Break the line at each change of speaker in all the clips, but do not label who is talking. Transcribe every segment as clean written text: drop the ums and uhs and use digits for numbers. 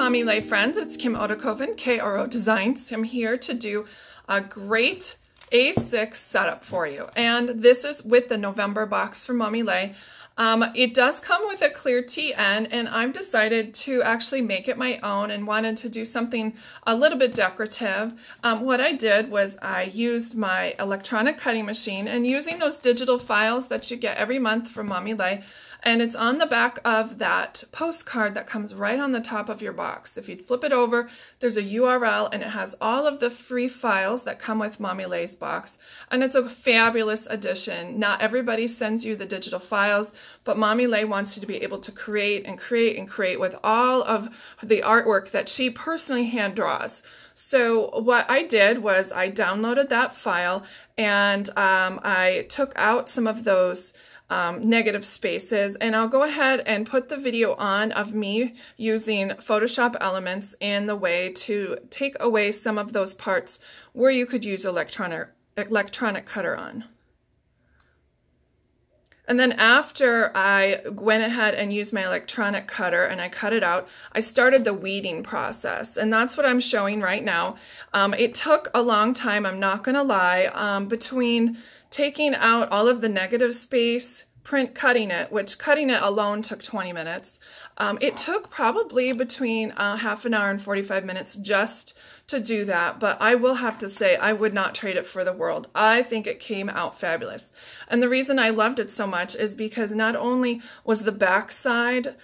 Mommy Lhey friends, it's Kim Odekoven, KRO Designs. I'm here to do a great A6 setup for you. And this is with the November box from Mommy Lhey. It does come with a clear TN, and I've decided to actually make it my own and wanted to do something a little bit decorative. What I did was I used my electronic cutting machine and using those digital files that you get every month from Mommy Lhey, and it's on the back of that postcard that comes right on the top of your box. If you flip it over, there's a URL and it has all of the free files that come with Mommy Lhey's box, and it's a fabulous addition. Not everybody sends you the digital files, but Mommy Lhey wants you to be able to create and create and create with all of the artwork that she personally hand draws. So what I did was I downloaded that file and I took out some of those negative spaces, and I'll go ahead and put the video on of me using Photoshop elements in the way to take away some of those parts where you could use electronic cutter on. And then after I went ahead and used my electronic cutter and I cut it out, I started the weeding process, and that's what I'm showing right now. It took a long time, I'm not gonna lie, between taking out all of the negative space, cutting it, which cutting it alone took 20 minutes. It took probably between half an hour and 45 minutes just to do that, but I will have to say I would not trade it for the world. I think it came out fabulous. And the reason I loved it so much is because not only was the back side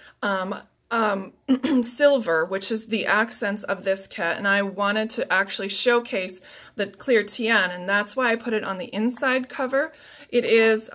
silver, which is the accents of this kit, and I wanted to actually showcase the clear TN, and that's why I put it on the inside cover. It is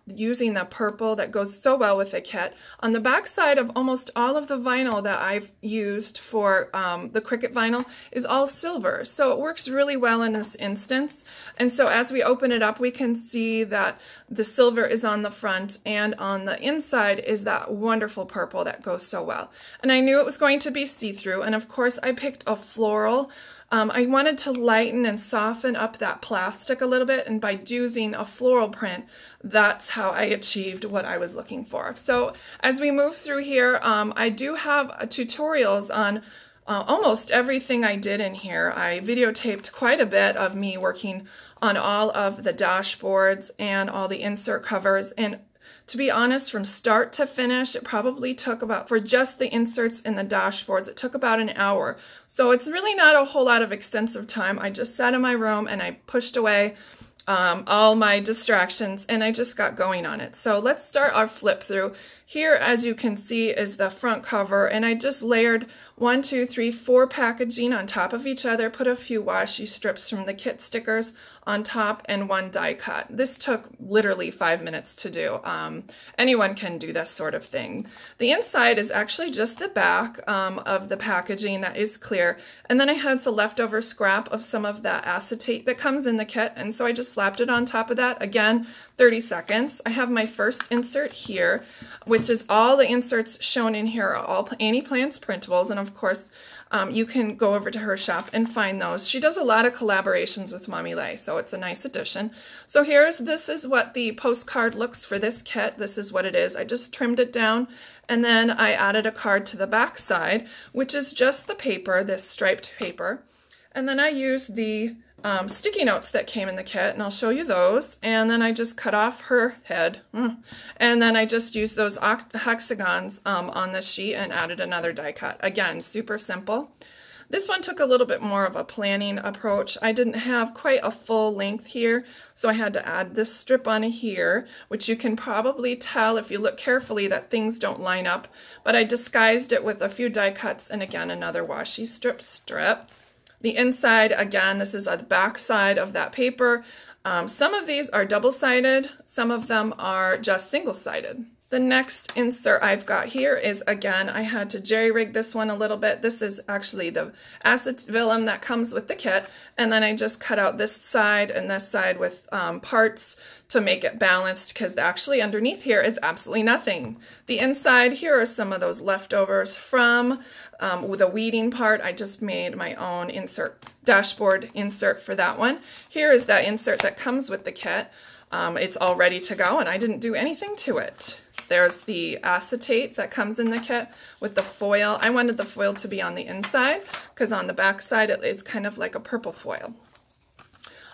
using the purple that goes so well with the kit. On the back side of almost all of the vinyl that I've used for the Cricut vinyl is all silver, so it works really well in this instance. And so as we open it up, we can see that the silver is on the front, and on the inside is that wonderful purple that goes so well. And I knew it was going to be see-through, and of course I picked a floral. I wanted to lighten and soften up that plastic a little bit, and by using a floral print, that's how I achieved what I was looking for. So as we move through here, I do have tutorials on almost everything I did in here. I videotaped quite a bit of me working on all of the dashboards and all the insert covers, and to be honest, from start to finish, it probably took about, for just the inserts in the dashboards, it took about an hour. So it's really not a whole lot of extensive time. I just sat in my room and I pushed away all my distractions and I just got going on it. So let's start our flip through. Here, as you can see, is the front cover, and I just layered 1, 2, 3, 4 packaging on top of each other, put a few washi strips from the kit stickers on top, and 1 die cut. This took literally 5 minutes to do. Anyone can do this sort of thing. The inside is actually just the back of the packaging that is clear, and then I had some leftover scrap of some of that acetate that comes in the kit, and so I just slapped it on top of that. Again, 30 seconds. I have my first insert here, which is all the inserts shown in here are all Annie Plants printables, and of course you can go over to her shop and find those. She does a lot of collaborations with Mommy Lhey, so it's a nice addition. So this is what the postcard looks for this kit. This is what it is. I just trimmed it down, and then I added a card to the back side, which is just the paper, this striped paper, and then I used the sticky notes that came in the kit, and I'll show you those. And then I just cut off her head, and then I just used those hexagons on the sheet and added another die cut. Again, super simple. This one took a little bit more of a planning approach. I didn't have quite a full length here, so I had to add this strip on here, which you can probably tell if you look carefully that things don't line up, but I disguised it with a few die cuts and again another washi strip. The inside, again, this is the back side of that paper. Some of these are double-sided, some of them are just single-sided. The next insert I've got here is, again, I had to jerry-rig this one a little bit. This is actually the acetabulum that comes with the kit, and then I just cut out this side and this side with parts to make it balanced, because actually underneath here is absolutely nothing. The inside, here are some of those leftovers from the weeding part. I just made my own dashboard insert for that one. Here is that insert that comes with the kit. It's all ready to go, and I didn't do anything to it. There's the acetate that comes in the kit with the foil. I wanted the foil to be on the inside because on the back side it is kind of like a purple foil.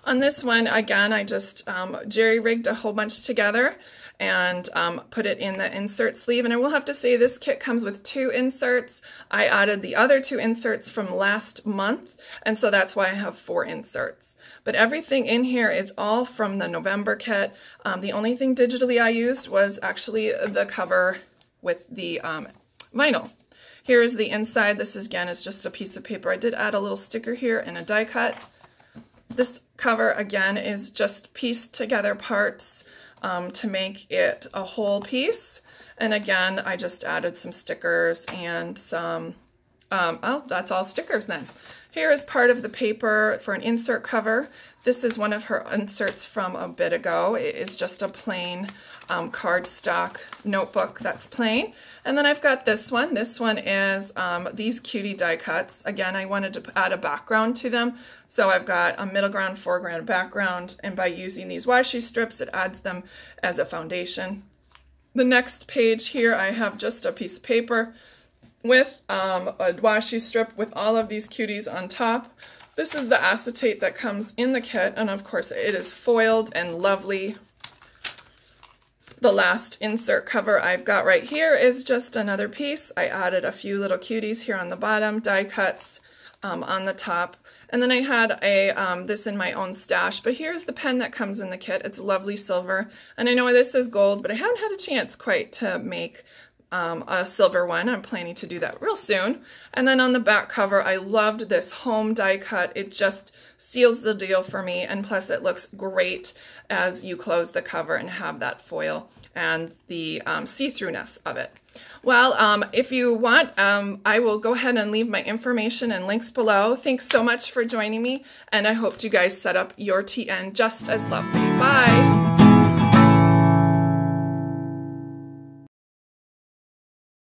On this one, again, I just jerry-rigged a whole bunch together and put it in the insert sleeve. And I will have to say this kit comes with 2 inserts. I added the other 2 inserts from last month, and so that's why I have 4 inserts. But everything in here is all from the November kit. The only thing digitally I used was actually the cover with the vinyl. Here is the inside. This is, again, is just a piece of paper. I did add a little sticker here and a die cut. This cover, again, is just pieced together parts to make it a whole piece. And again, I just added some stickers and some, oh, that's all stickers then. Here is part of the paper for an insert cover. This is one of her inserts from a bit ago. It is just a plain cardstock notebook that's plain. And then I've got this one. This one is these cutie die cuts. Again, I wanted to add a background to them. So I've got a middle ground, foreground, background, and by using these washi strips, it adds them as a foundation. The next page here, I have just a piece of paper with a washi strip with all of these cuties on top. This is the acetate that comes in the kit, and of course it is foiled and lovely. The last insert cover I've got right here is just another piece. I added a few little cuties here on the bottom, die cuts on the top, and then I had a this in my own stash. But here's the pen that comes in the kit. It's lovely silver, and I know this is gold, but I haven't had a chance quite to make a silver one. I'm planning to do that real soon. And then on the back cover, I loved this home die cut. It just seals the deal for me, and plus it looks great as you close the cover and have that foil and the see-throughness of it. Well, if you want, I will go ahead and leave my information and links below. Thanks so much for joining me, and I hope you guys set up your TN just as lovely. Bye!